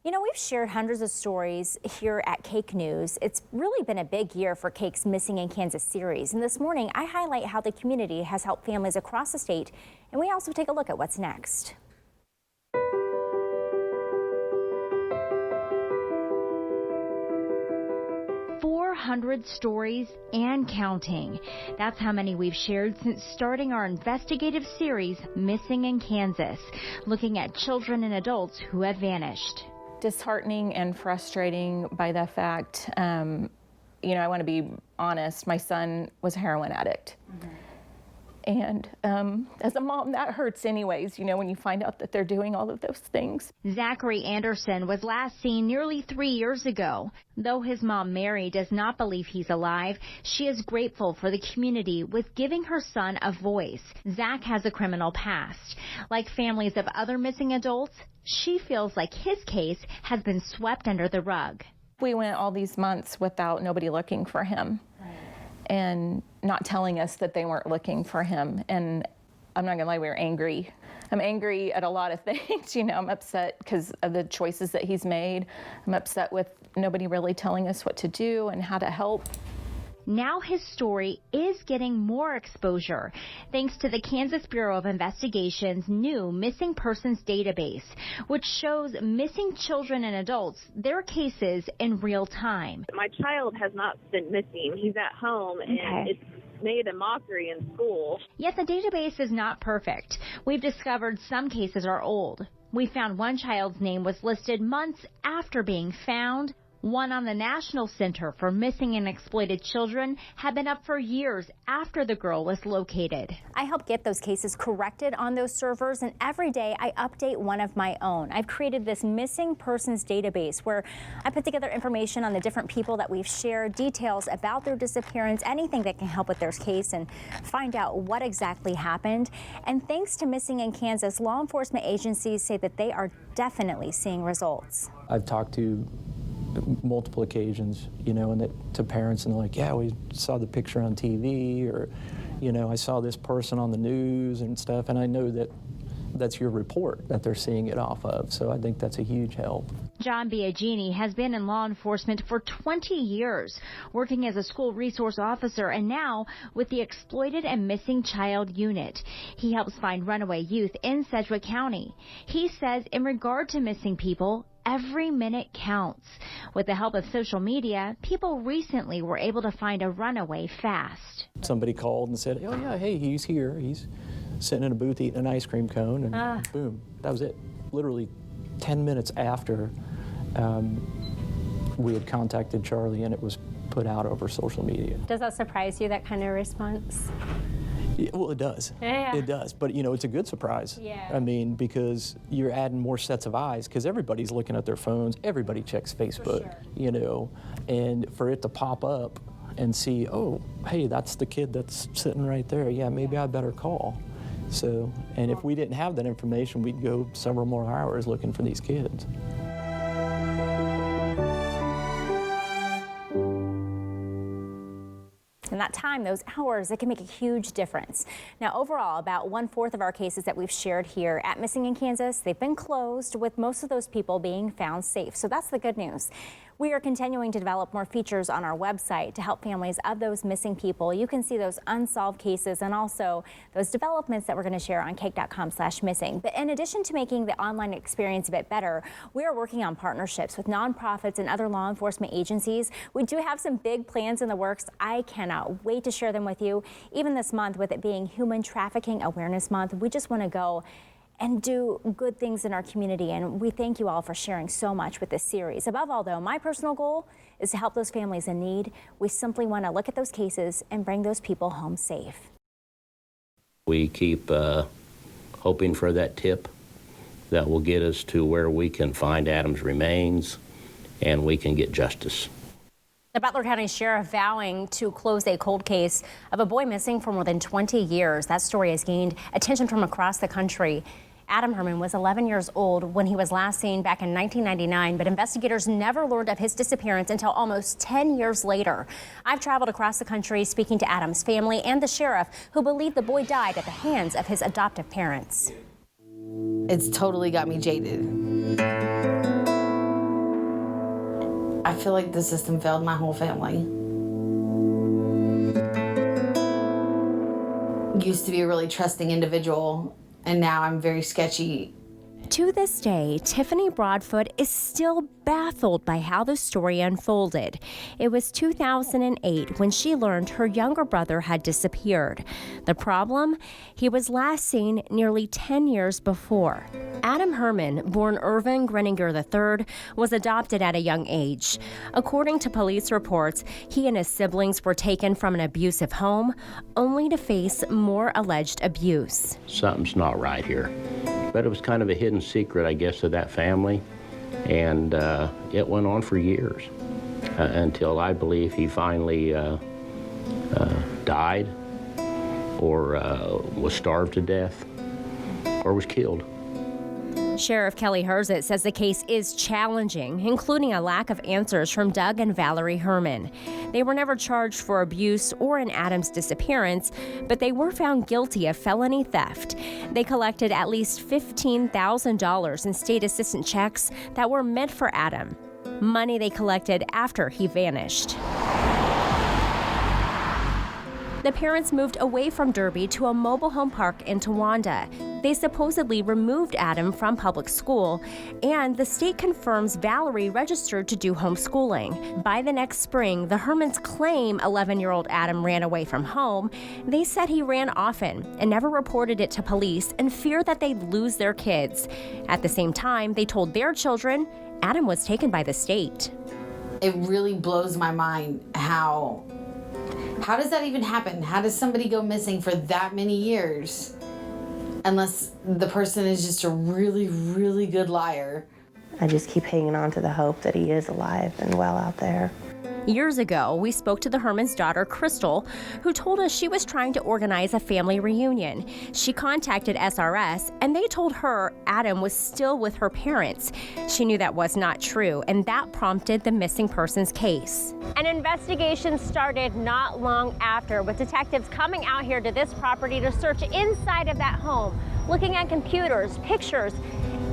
You know, we've shared hundreds of stories here at Cake News. It's really been a big year for Cake's Missing in Kansas series. And this morning, I highlight how the community has helped families across the state. And we also take a look at what's next. 400 stories and counting. That's how many we've shared since starting our investigative series, Missing in Kansas, looking at children and adults who have vanished. Disheartening and frustrating by the fact, you know, I want to be honest, my son was a heroin addict. And as a mom, that hurts anyways, you know, when you find out that they're doing all of those things. Zachary Anderson was last seen nearly 3 years ago. Though his mom, Mary, does not believe he's alive, she is grateful for the community with giving her son a voice. Zach has a criminal past. Like families of other missing adults, she feels like his case has been swept under the rug. We went all these months without nobody looking for him. And not telling us that they weren't looking for him. And I'm not gonna lie, we were angry. I'm angry at a lot of things, you know. I'm upset because of the choices that he's made. I'm upset with nobody really telling us what to do and how to help. Now his story is getting more exposure thanks to the Kansas Bureau of Investigation's new Missing Persons Database, which shows missing children and adults, their cases in real time. My child has not been missing. He's at home, and it's made a mockery in school. Yet the database is not perfect. We've discovered some cases are old. We found one child's name was listed months after being found. One on the National Center for Missing and Exploited Children had been up for years after the girl was located. I help get those cases corrected on those servers, and every day I update one of my own. I've created this Missing Persons Database where I put together information on the different people that we've shared, details about their disappearance, anything that can help with their case and find out what exactly happened. And thanks to Missing in Kansas, law enforcement agencies say that they are definitely seeing results. I've talked to multiple occasions, you know, and to parents, and they're like, yeah, we saw the picture on TV, or, you know, I saw this person on the news and stuff, and I know that that's your report that they're seeing it off of, so I think that's a huge help. John Biagini has been in law enforcement for 20 years, working as a school resource officer and now with the Exploited and Missing Child Unit. He helps find runaway youth in Sedgwick County. He says in regard to missing people, every minute counts. With the help of social media, people recently were able to find a runaway fast. Somebody called and said, oh yeah, hey, he's here. He's sitting in a booth eating an ice cream cone, and boom, that was it. Literally 10 minutes after we had contacted Charlie, and it was put out over social media. Does that surprise you, that kind of response? Yeah, well, it does. Yeah. It does. But, you know, it's a good surprise. Yeah. I mean, because you're adding more sets of eyes, because everybody's looking at their phones. Everybody checks Facebook, sure. You know, and for it to pop up and see, oh, hey, that's the kid that's sitting right there. Yeah, maybe I better call. So, and if we didn't have that information, we'd go several more hours looking for these kids. And that time, those hours, it can make a huge difference. Now, overall, about 1/4 of our cases that we've shared here at Missing in Kansas, they've been closed, with most of those people being found safe. So that's the good news. We are continuing to develop more features on our website to help families of those missing people. You can see those unsolved cases and also those developments that we're going to share on cake.com/missing. But in addition to making the online experience a bit better, we are working on partnerships with nonprofits and other law enforcement agencies. We do have some big plans in the works. I cannot wait to share them with you. Even this month, with it being Human Trafficking Awareness Month, we just want to go and do good things in our community, and we thank you all for sharing so much with this series. Above all, though, my personal goal is to help those families in need. We simply want to look at those cases and bring those people home safe. We keep hoping for that tip that will get us to where we can find Adam's remains and we can get justice. The Butler County Sheriff vowing to close a cold case of a boy missing for more than 20 years. That story has gained attention from across the country. Adam Herman was 11 years old when he was last seen back in 1999, but investigators never learned of his disappearance until almost 10 years later. I've traveled across the country speaking to Adam's family and the sheriff, who believe the boy died at the hands of his adoptive parents. It's totally got me jaded. I feel like the system failed my whole family. Used to be a really trusting individual, and now I'm very sketchy. To this day, Tiffany Broadfoot is still baffled by how the story unfolded. It was 2008 when she learned her younger brother had disappeared. The problem? He was last seen nearly 10 years before. Adam Herman, born Irvin Greninger III, was adopted at a young age. According to police reports, he and his siblings were taken from an abusive home, only to face more alleged abuse. Something's not right here. But it was kind of a hidden secret, I guess, of that family. And it went on for years until I believe he finally died or was starved to death or was killed. Sheriff Kelly Herzit says the case is challenging, including a lack of answers from Doug and Valerie Herman. They were never charged for abuse or in Adam's disappearance, but they were found guilty of felony theft. They collected at least $15,000 in state assistance checks that were meant for Adam, money they collected after he vanished. The parents moved away from Derby to a mobile home park in Towanda. They supposedly removed Adam from public school, and the state confirms Valerie registered to do homeschooling. By the next spring, the Hermans claim 11-year-old Adam ran away from home. They said he ran often and never reported it to police and feared that they'd lose their kids. At the same time, they told their children Adam was taken by the state. It really blows my mind how does that even happen? How does somebody go missing for that many years? Unless the person is just a really, really good liar. I just keep hanging on to the hope that he is alive and well out there. Years ago, we spoke to the Herman's daughter, Crystal, who told us she was trying to organize a family reunion. She contacted SRS, and they told her Adam was still with her parents. She knew that was not true, and that prompted the missing persons case. An investigation started not long after, with detectives coming out here to this property to search inside of that home, looking at computers, pictures,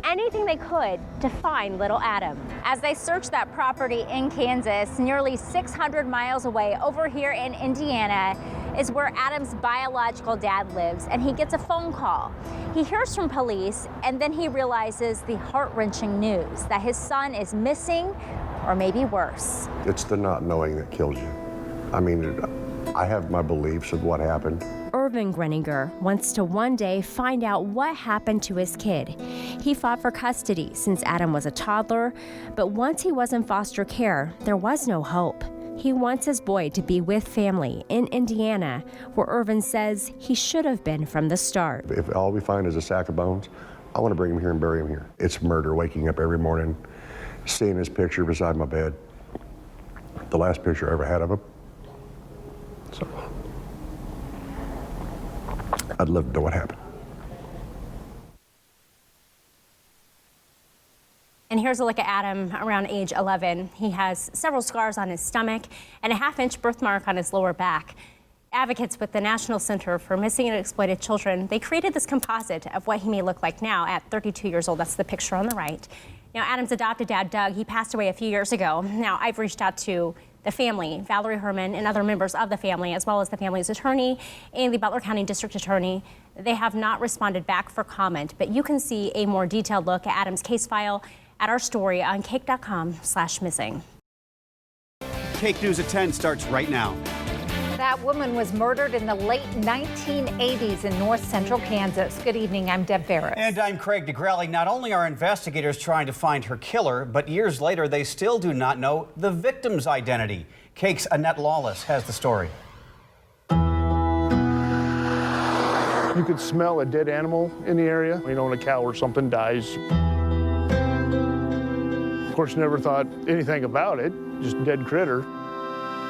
anything they could to find little Adam. As they searched that property in Kansas, nearly 600 miles away over here in Indiana, is where Adam's biological dad lives, and he gets a phone call. He hears from police, and then he realizes the heart-wrenching news that his son is missing, or maybe worse. It's the not knowing that kills you. I mean, I have my beliefs of what happened. Irvin Greninger wants to one day find out what happened to his kid. He fought for custody since Adam was a toddler, but once he was in foster care, there was no hope. He wants his boy to be with family in Indiana, where Irvin says he should have been from the start. If all we find is a sack of bones, I want to bring him here and bury him here. It's murder, waking up every morning, seeing his picture beside my bed. The last picture I ever had of him. So I'd love to know what happened. And here's a look at Adam around age 11. He has several scars on his stomach and a half-inch birthmark on his lower back. Advocates with the National Center for Missing and Exploited Children, they created this composite of what he may look like now at 32 years old. That's the picture on the right. Now, Adam's adopted dad, Doug, he passed away a few years ago. Now, I've reached out to the family, Valerie Herman, and other members of the family, as well as the family's attorney and the Butler County District Attorney. They have not responded back for comment, but you can see a more detailed look at Adam's case file at our story on cake.com/missing. Cake News at 10 starts right now. That woman was murdered in the late 1980s in north central Kansas. Good evening, I'm Deb Ferris. And I'm Craig DeGrelli. Not only are investigators trying to find her killer, but years later, they still do not know the victim's identity. Cake's Annette Lawless has the story. You could smell a dead animal in the area. You know, when a cow or something dies. Of course, never thought anything about it, just dead critter.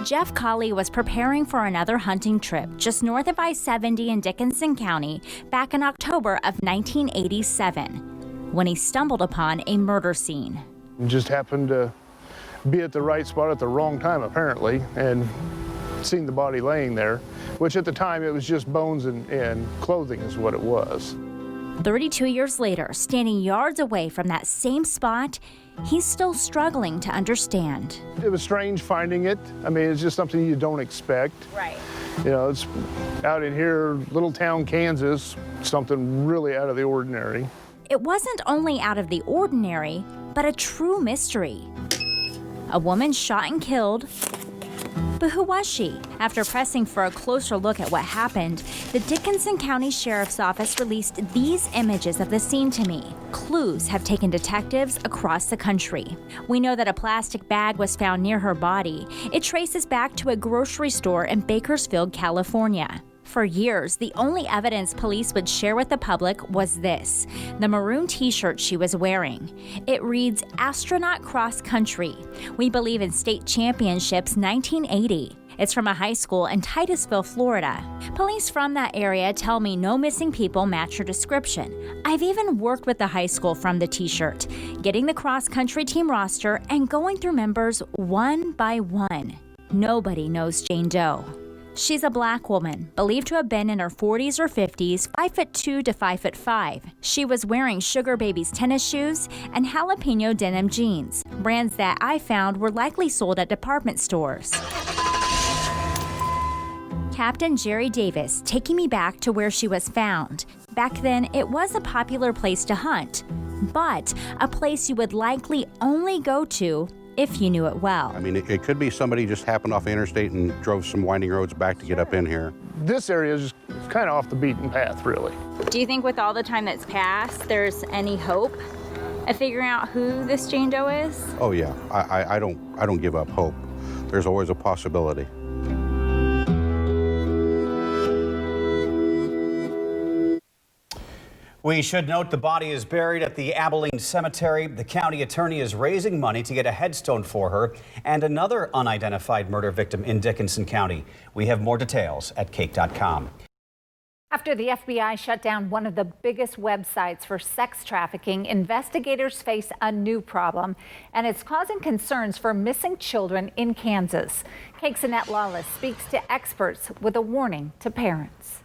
Jeff Colley was preparing for another hunting trip just north of I-70 in Dickinson County back in October of 1987 when he stumbled upon a murder scene. Just happened to be at the right spot at the wrong time, apparently, and seen the body laying there, which at the time it was just bones and clothing is what it was. 32 years later, standing yards away from that same spot, he's still struggling to understand. It was strange finding it. I mean, it's just something you don't expect. Right. You know, it's out in here, little town Kansas, something really out of the ordinary. It wasn't only out of the ordinary, but a true mystery. A woman shot and killed. But who was she? After pressing for a closer look at what happened, the Dickinson County Sheriff's Office released these images of the scene to me. Clues have taken detectives across the country. We know that a plastic bag was found near her body. It traces back to a grocery store in Bakersfield, California. For years, the only evidence police would share with the public was this, the maroon t-shirt she was wearing. It reads, "Astronaut Cross Country. We believe in state championships 1980. It's from a high school in Titusville, Florida. Police from that area tell me no missing people match her description. I've even worked with the high school from the t-shirt, getting the cross-country team roster and going through members one by one. Nobody knows Jane Doe. She's a black woman, believed to have been in her 40s or 50s, 5'2" to 5'5". She was wearing Sugar Baby's tennis shoes and jalapeno denim jeans, brands that I found were likely sold at department stores. Captain Jerry Davis taking me back to where she was found. Back then, it was a popular place to hunt, but a place you would likely only go to if you knew it well. I mean, it could be somebody just happened off the interstate and drove some winding roads back to get up in here. This area is kind of off the beaten path, really. Do you think with all the time that's passed, there's any hope of figuring out who this Jane Doe is? Oh yeah, I don't give up hope. There's always a possibility. We should note the body is buried at the Abilene Cemetery. The county attorney is raising money to get a headstone for her and another unidentified murder victim in Dickinson County. We have more details at cake.com. After the FBI shut down one of the biggest websites for sex trafficking, investigators face a new problem, and it's causing concerns for missing children in Kansas. Cake's Annette Lawless speaks to experts with a warning to parents.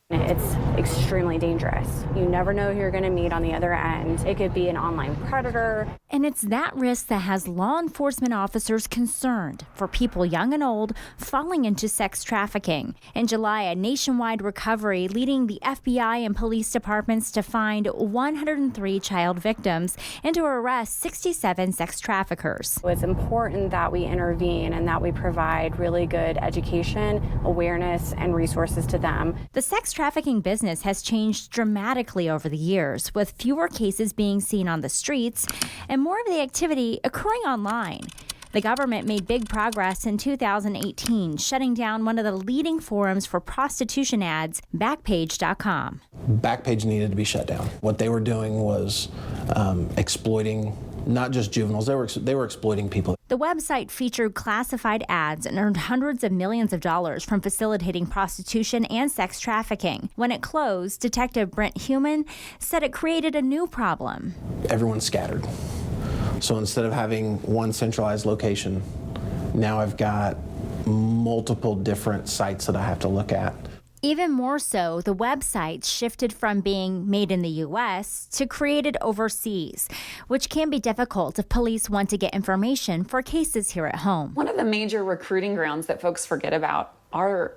It's extremely dangerous. You never know who you're going to meet on the other end. It could be an online predator. And it's that risk that has law enforcement officers concerned for people young and old falling into sex trafficking. In July, a nationwide recovery leading the FBI and police departments to find 103 child victims and to arrest 67 sex traffickers. It's important that we intervene and that we provide really good education, awareness, and resources to them. The sex trafficking business has changed dramatically over the years, with fewer cases being seen on the streets and more of the activity occurring online. The government made big progress in 2018, shutting down one of the leading forums for prostitution ads, Backpage.com. Backpage needed to be shut down. What they were doing was exploiting not just juveniles, they were exploiting people. The website featured classified ads and earned hundreds of millions of dollars from facilitating prostitution and sex trafficking. When it closed, Detective Brent Heumann said it created a new problem. Everyone's scattered. So instead of having one centralized location, now I've got multiple different sites that I have to look at. Even more so, the websites shifted from being made in the U.S. to created overseas, which can be difficult if police want to get information for cases here at home. One of the major recruiting grounds that folks forget about are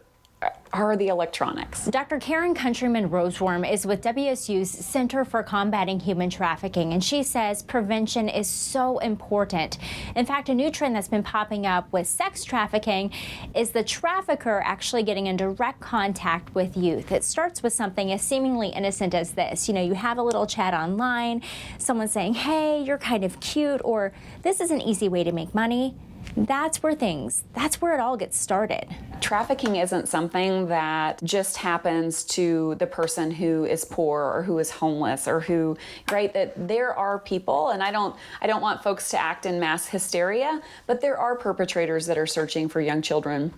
the electronics. Dr. Karen Countryman Roseworm is with WSU's Center for Combating Human Trafficking, and she says prevention is so important. In fact, a new trend that's been popping up with sex trafficking is the trafficker actually getting in direct contact with youth. It starts with something as seemingly innocent as this. You know, you have a little chat online, someone saying, hey, you're kind of cute, or this is an easy way to make money. That's where it all gets started. Trafficking isn't something that just happens to the person who is poor or who is homeless or who, right, that there are people, and I don't want folks to act in mass hysteria, but there are perpetrators that are searching for young children.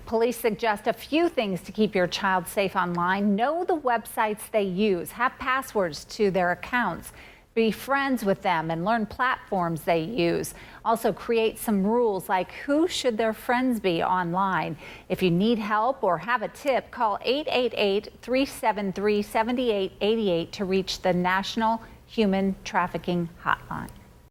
Police suggest a few things to keep your child safe online. Know the websites they use. Have passwords to their accounts. Be friends with them and learn platforms they use. Also create some rules like who should their friends be online. If you need help or have a tip, call 888-373-7888 to reach the National Human Trafficking Hotline.